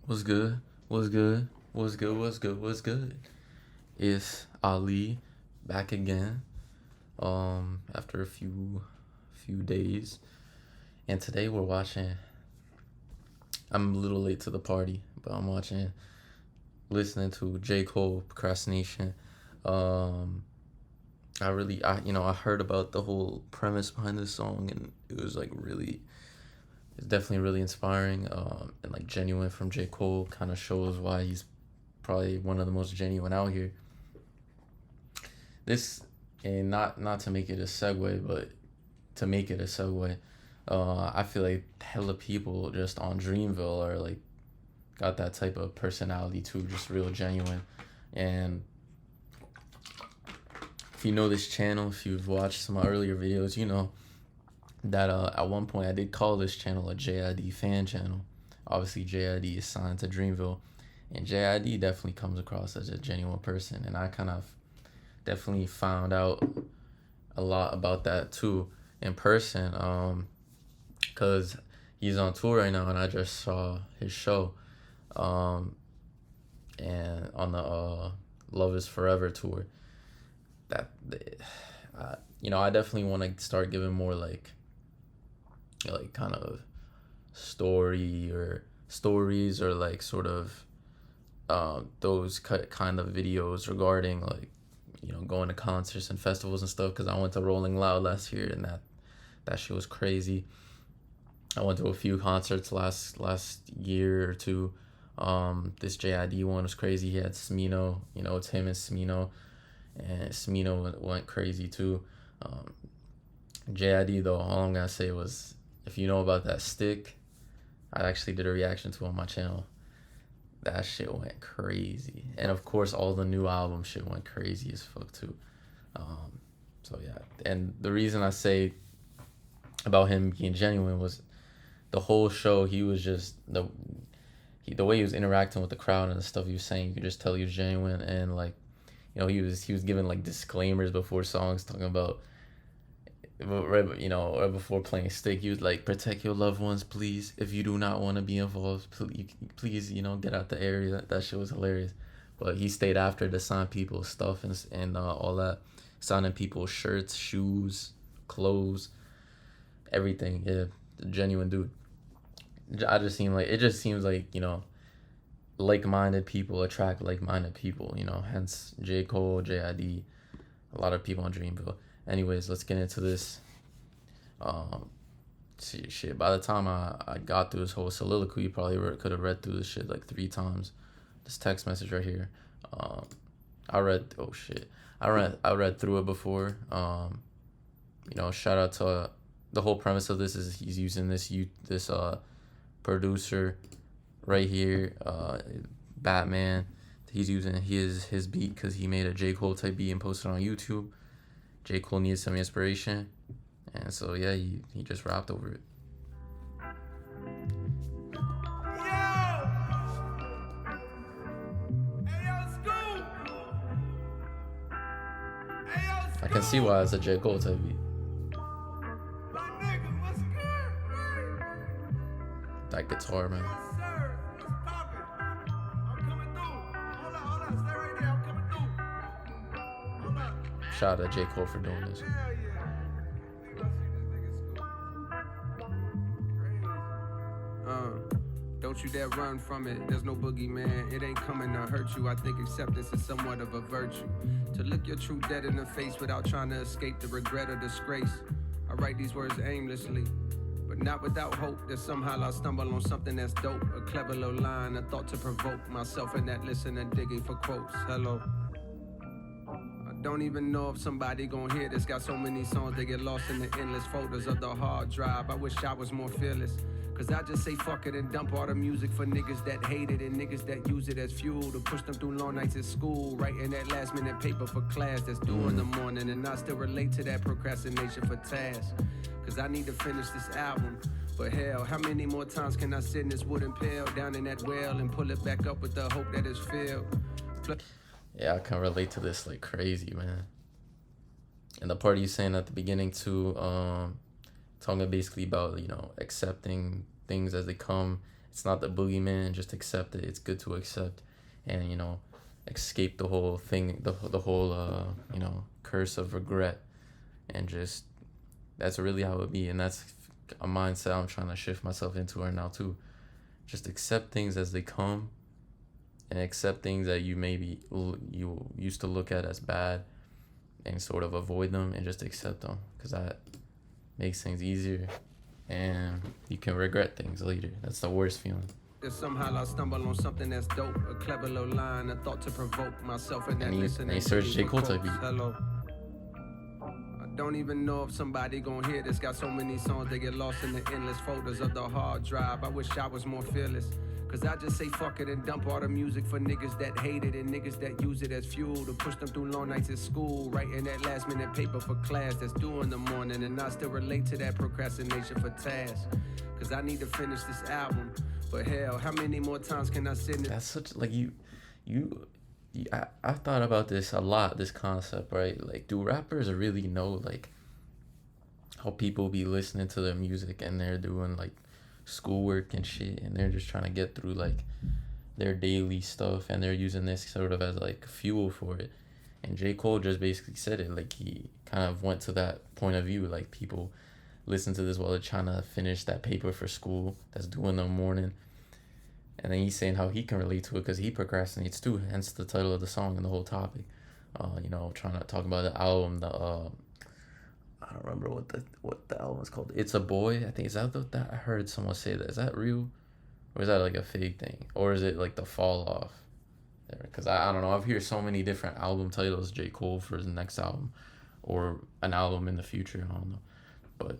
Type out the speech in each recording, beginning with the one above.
What's good? What's good? What's good? What's good? What's good? It's Ali back again. After a few days, and today we're watching. I'm a little late to the party, but I'm listening to J. Cole, Procrastination. I heard about the whole premise behind this song, and it was it's definitely really inspiring, and like genuine from J. Cole. Kind of shows why he's probably one of the most genuine out here. This, and not to make it a segue, but to make it a segue, I feel like hella people just on Dreamville are like got that type of personality too, just real genuine. And if you know this channel, if you've watched some of my earlier videos, you know that at one point I did call this channel a JID fan channel. Obviously JID is signed to Dreamville, and JID definitely comes across as a genuine person, and I kind of definitely found out a lot about that too in person, because he's on tour right now, and I just saw his show, and on the Love Is Forever tour. I definitely want to start giving more like kind of stories or like sort of those kind of videos regarding like going to concerts and festivals and stuff, because I went to Rolling Loud last year, and that shit was crazy. I went to a few concerts last year or two. This JID one was crazy. He had Smino, it's him and Smino, and Smino went crazy too. JID though, all I'm gonna say was, if you know about that stick, I actually did a reaction to it on my channel. That shit went crazy, and of course all the new album shit went crazy as fuck too. So yeah, and the reason I say about him being genuine was the whole show. He was just the way he was interacting with the crowd and the stuff he was saying. You could just tell he was genuine, and like he was giving like disclaimers before songs, talking about right before playing stick. He was like, protect your loved ones, please. If you do not want to be involved, please get out the area. That shit was hilarious. But he stayed after to sign people's stuff and all that, signing people's shirts, shoes, clothes, everything. Yeah, the genuine dude. It just seems like like-minded people attract like-minded people. Hence J. Cole, JID, a lot of people on Dreamville. Anyways, let's get into this. Shit. By the time I got through this whole soliloquy, you probably could have read through this shit like 3 times. This text message right here. I read through it before. Shout out to the whole premise of this is he's using this producer right here, Batman. He's using his beat because he made a J. Cole type beat and posted on YouTube. J. Cole needed some inspiration, and so yeah, he just rapped over it. I can see why it's a J. Cole type beat. That guitar, man. Shout out to J. Cole for doing this. Don't you dare run from it, there's no boogeyman. It ain't coming to hurt you. I think acceptance is somewhat of a virtue. To look your truth dead in the face without trying to escape the regret or disgrace. I write these words aimlessly, but not without hope that somehow I'll stumble on something that's dope. A clever little line, a thought to provoke myself in that listener digging for quotes. Hello. Don't even know if somebody gon' hear this. Got so many songs they get lost in the endless folders of the hard drive. I wish I was more fearless, cause I just say fuck it and dump all the music for niggas that hate it and niggas that use it as fuel to push them through long nights at school, writing that last minute paper for class that's due in the morning. And I still relate to that procrastination for tasks, cause I need to finish this album. But hell, how many more times can I sit in this wooden pail down in that well and pull it back up with the hope that it's filled? Yeah, I can relate to this like crazy, man. And the part he's saying at the beginning too, talking basically about accepting things as they come it's not the boogeyman. Just accept it. It's good to accept, and escape the whole thing, the whole curse of regret, and just that's really how it be, and that's a mindset I'm trying to shift myself into right now too. Just accept things as they come, and accept things that you you used to look at as bad, and sort of avoid them and just accept them, because that makes things easier, and you can regret things later. That's the worst feeling. Somehow I stumble on something that's dope, a clever little line, a thought to provoke myself in that And he searched J. Cole type beat. Hello. Don't even know if somebody gon' hear this. Got so many songs they get lost in the endless folders of the hard drive. I wish I was more fearless, cause I just say fuck it and dump all the music for niggas that hate it and niggas that use it as fuel to push them through long nights at school, writing that last minute paper for class that's due in the morning. And I still relate to that procrastination for tasks, cause I need to finish this album. But hell, how many more times can I sit in it? That's such, like, I thought about this a lot, this concept, right? Like, do rappers really know, like, how people be listening to their music and they're doing, like, schoolwork and shit, and they're just trying to get through, like, their daily stuff, and they're using this sort of as, like, fuel for it. And J. Cole just basically said it, like, he kind of went to that point of view, like, people listen to this while they're trying to finish that paper for school that's due in the morning. And then he's saying how he can relate to it because he procrastinates too, hence the title of the song and the whole topic. Trying to talk about the album, I don't remember what the album is called. It's a Boy, I think. Is that I heard someone say that. Is that real? Or is that like a fake thing? Or is it like the fall off? Because I don't know. I've heard so many different album titles, J. Cole for his next album, or an album in the future. I don't know. But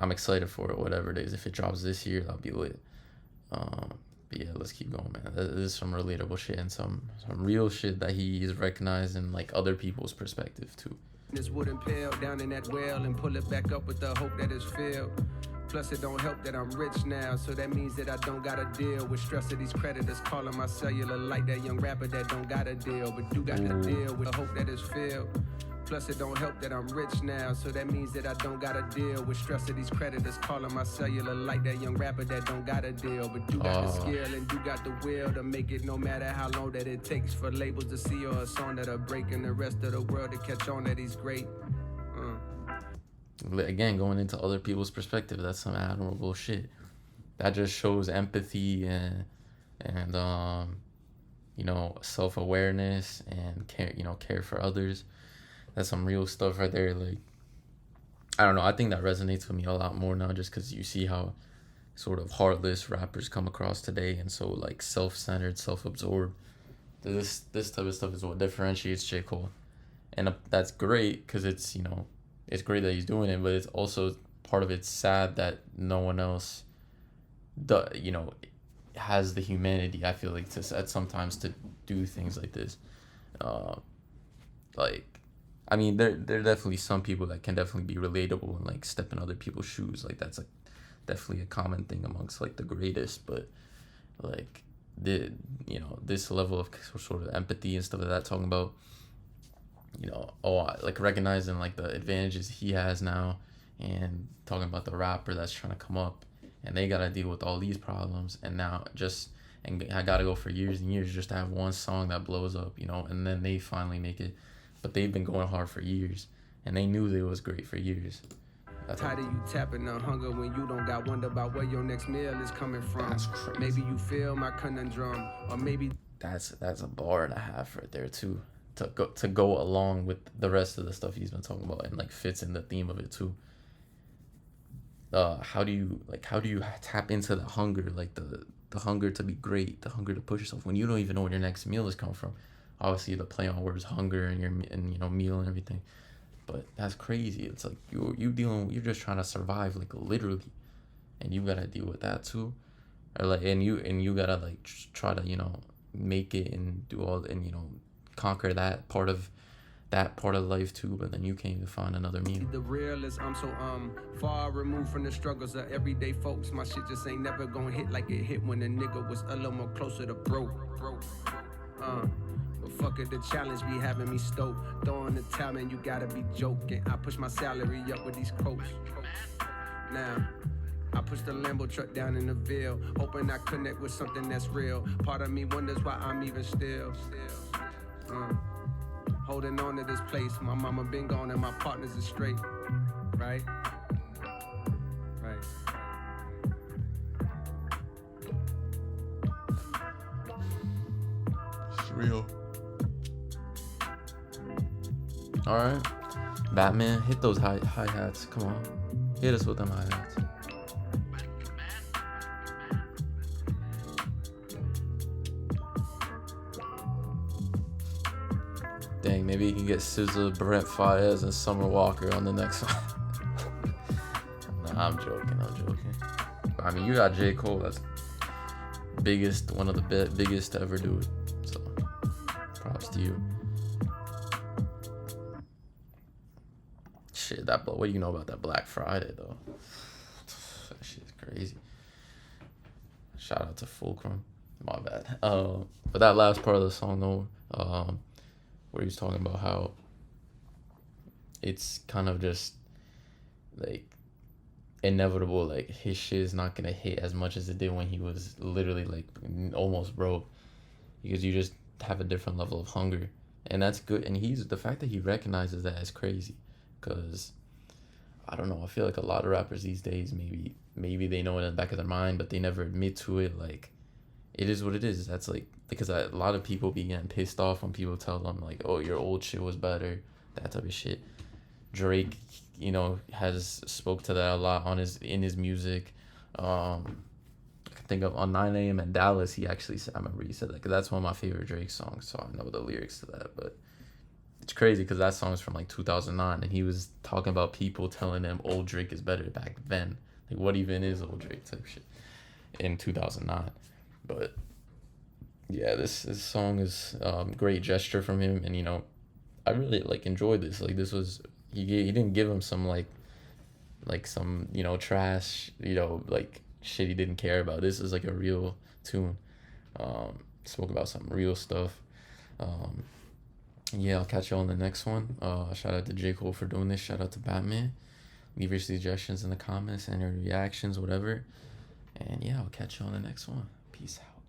I'm excited for it, whatever it is. If it drops this year, that'll be lit. But yeah, let's keep going, man. This is some relatable shit and some real shit that he is recognizing, like, other people's perspective too. This wooden pail down in that well and pull it back up with the hope that it's filled. Plus it don't help that I'm rich now, so that means that I don't gotta deal with stress of these creditors calling my cellular like that young rapper that don't gotta deal, but do got to deal with the hope that it's filled. Plus it don't help that I'm rich now, so that means that I don't gotta deal with stress of these creditors calling my cellular like that young rapper that don't gotta deal, but do got the skill and do got the will to make it, no matter how long that it takes for labels to see or a song that are breaking the rest of the world to catch on that he's great. Again, going into other people's perspective, that's some admirable shit. That just shows empathy and self-awareness and care for others. That's some real stuff right there. Like, I don't know, I think that resonates with me a lot more now, just because you see how sort of heartless rappers come across today, and so, like, self-centered, self-absorbed. This type of stuff is what differentiates J. Cole, and that's great because it's it's great that he's doing it, but it's also part of it's sad that no one else has the humanity, I feel like, sometimes to do things like this. I mean, there are definitely some people that can definitely be relatable and, like, step in other people's shoes. Like, that's, like, definitely a common thing amongst, like, the greatest. But, like, this level of sort of empathy and stuff like that, talking about, like, recognizing, like, the advantages he has now, and talking about the rapper that's trying to come up, and they gotta deal with all these problems, and now and I gotta go for years and years just to have one song that blows up, and then they finally make it. But they've been going hard for years, and they knew they was great for years. Tired of you tapping the hunger when you don't got wonder about where your next meal is coming from. That's crazy. Maybe you feel my conundrum, or maybe that's a bar and a half right there too, to go along with the rest of the stuff he's been talking about, and, like, fits in the theme of it too. How do you tap into the hunger, like the hunger to be great, the hunger to push yourself when you don't even know where your next meal is coming from? Obviously, the play on words, hunger and meal and everything, but that's crazy. It's like you're just trying to survive, like, literally, and you gotta deal with that too, or like and you gotta, like, try to make it and do all and conquer that part of life too. But then you can't even find another meal. The real is I'm so far removed from the struggles of everyday folks. My shit just ain't never gonna hit like it hit when a nigga was a little more closer to broke. But fuck it, the challenge be having me stoked. Throwing the towel, man, you gotta be joking. I push my salary up with these quotes. Now, I push the Lambo truck down in the Ville, hoping I connect with something that's real. Part of me wonders why I'm even still. Holding on to this place. My mama been gone and my partners are straight. Right? Right. It's real. Alright. Batman, hit those hi-hats. Come on. Hit us with them hi-hats. Dang, maybe you can get SZA, Brent Faiyaz, and Summer Walker on the next one. Nah, I'm joking. I mean, you got J. Cole. That's one of the biggest to ever do it. So, props to you. Shit, what do you know about that Black Friday, though? That shit's crazy. Shout out to Fulcrum. My bad. But that last part of the song, though, where he's talking about how it's kind of just like inevitable, like his shit is not gonna hit as much as it did when he was literally like almost broke, because you just have a different level of hunger, and that's good. And the fact that he recognizes that is crazy, because I don't know, I feel like a lot of rappers these days, maybe they know it in the back of their mind, but they never admit to it. Like, it is what it is. That's like, because a lot of people be getting pissed off when people tell them like, oh, your old shit was better, that type of shit. Drake, has spoke to that a lot in his music. I can think of on 9 a.m. in Dallas, I remember he said that, because that's one of my favorite Drake songs, so I know the lyrics to that. But it's crazy because that song's from like 2009, and he was talking about people telling them old Drake is better back then. Like, what even is old Drake type shit in 2009? But yeah, this song is great gesture from him, and I really enjoyed this. Like, this was he didn't give him some like some trash like shit he didn't care about. This is like a real tune. Spoke about some real stuff. Yeah, I'll catch you on the next one. Shout out to J. Cole for doing this. Shout out to Batman. Leave your suggestions in the comments and your reactions, whatever. And yeah, I'll catch you on the next one. Peace out.